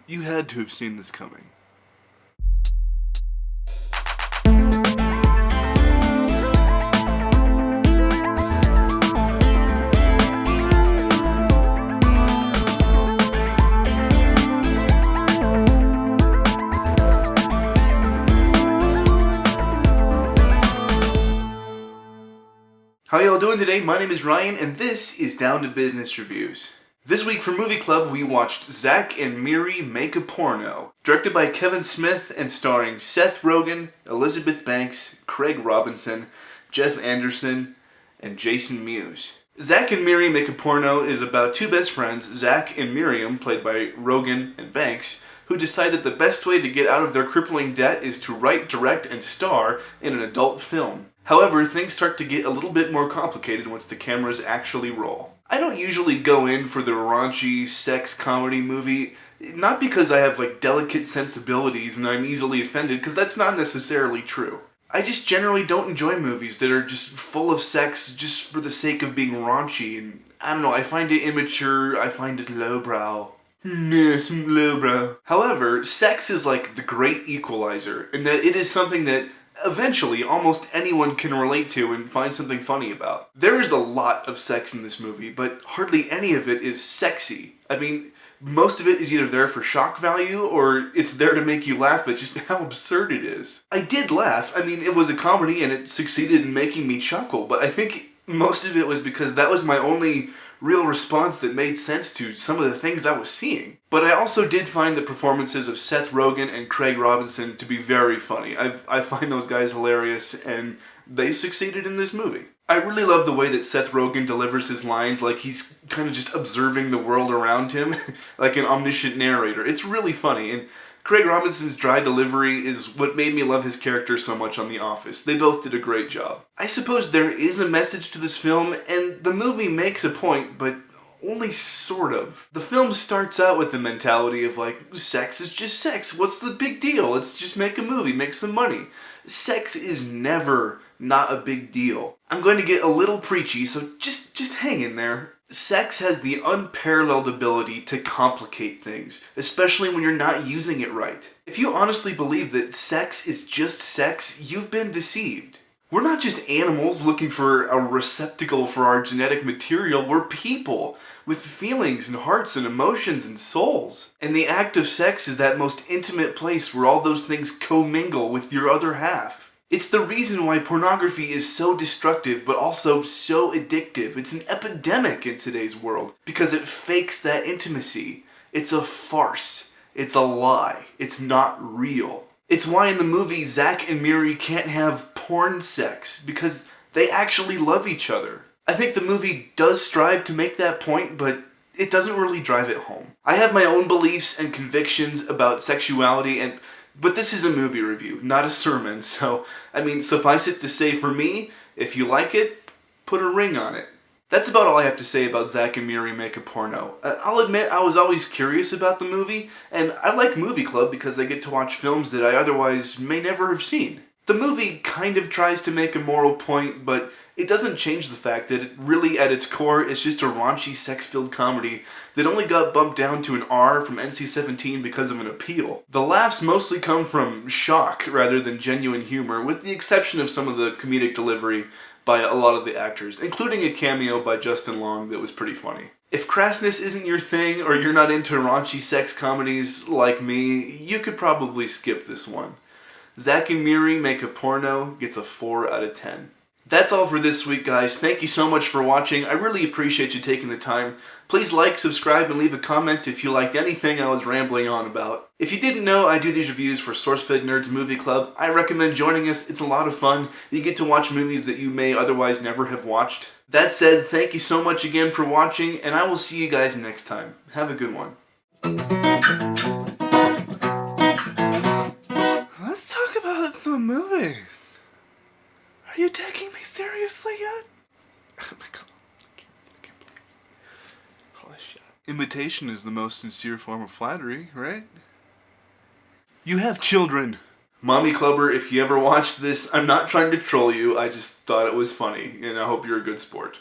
You had to have seen this coming. How y'all doing today? My name is Ryan, and this is Down to Business Reviews. This week for Movie Club, we watched Zack and Miri Make a Porno, directed by Kevin Smith and starring Seth Rogen, Elizabeth Banks, Craig Robinson, Jeff Anderson, and Jason Mewes. Zack and Miri Make a Porno is about two best friends, Zack and Miriam, played by Rogen and Banks, who decide that the best way to get out of their crippling debt is to write, direct, and star in an adult film. However, things start to get a little bit more complicated once the cameras actually roll. I don't usually go in for the raunchy sex comedy movie, not because I have delicate sensibilities and I'm easily offended, because that's not necessarily true. I just generally don't enjoy movies that are just full of sex just for the sake of being raunchy, and I don't know, I find it immature, I find it lowbrow. Yes, lowbrow. However, sex is like the great equalizer, in that it is something that eventually almost anyone can relate to and find something funny about. There is a lot of sex in this movie, but hardly any of it is sexy. I mean, most of it is either there for shock value or it's there to make you laugh at just how absurd it is. I did laugh. I mean, it was a comedy and it succeeded in making me chuckle, but I think most of it was because that was my only real response that made sense to some of the things I was seeing. But I also did find the performances of Seth Rogen and Craig Robinson to be very funny. I find those guys hilarious, and they succeeded in this movie. I really love the way that Seth Rogen delivers his lines like he's kind of just observing the world around him, like an omniscient narrator. It's really funny, and Craig Robinson's dry delivery is what made me love his character so much on The Office. They both did a great job. I suppose there is a message to this film, and the movie makes a point, but only sort of. The film starts out with the mentality of sex is just sex. What's the big deal? Let's just make a movie, make some money. Sex is never not a big deal. I'm going to get a little preachy, so just hang in there. Sex has the unparalleled ability to complicate things, especially when you're not using it right. If you honestly believe that sex is just sex, you've been deceived. We're not just animals looking for a receptacle for our genetic material, we're people with feelings and hearts and emotions and souls. And the act of sex is that most intimate place where all those things commingle with your other half. It's the reason why pornography is so destructive but also so addictive. It's an epidemic in today's world because it fakes that intimacy. It's a farce. It's a lie. It's not real. It's why in the movie Zack and Miri can't have porn sex because they actually love each other. I think the movie does strive to make that point, but it doesn't really drive it home. I have my own beliefs and convictions about sexuality, but this is a movie review, not a sermon, so, suffice it to say for me, if you like it, put a ring on it. That's about all I have to say about Zack and Miri Make a Porno. I'll admit I was always curious about the movie, and I like Movie Club because I get to watch films that I otherwise may never have seen. The movie kind of tries to make a moral point, but it doesn't change the fact that it really, at its core, is just a raunchy, sex-filled comedy that only got bumped down to an R from NC-17 because of an appeal. The laughs mostly come from shock rather than genuine humor, with the exception of some of the comedic delivery by a lot of the actors, including a cameo by Justin Long that was pretty funny. If crassness isn't your thing, or you're not into raunchy sex comedies like me, you could probably skip this one. Zack and Miri Make a Porno gets a 4 out of 10. That's all for this week, guys. Thank you so much for watching. I really appreciate you taking the time. Please like, subscribe, and leave a comment if you liked anything I was rambling on about. If you didn't know, I do these reviews for SourceFedNERD's Movie Club. I recommend joining us. It's a lot of fun. You get to watch movies that you may otherwise never have watched. That said, thank you so much again for watching, and I will see you guys next time. Have a good one. Let's talk about the movie. Are you taking me seriously yet? Oh my god. I can't believe it. Holy shit. Imitation is the most sincere form of flattery, right? You have children. Mommy Clubber, if you ever watch this, I'm not trying to troll you, I just thought it was funny, and I hope you're a good sport.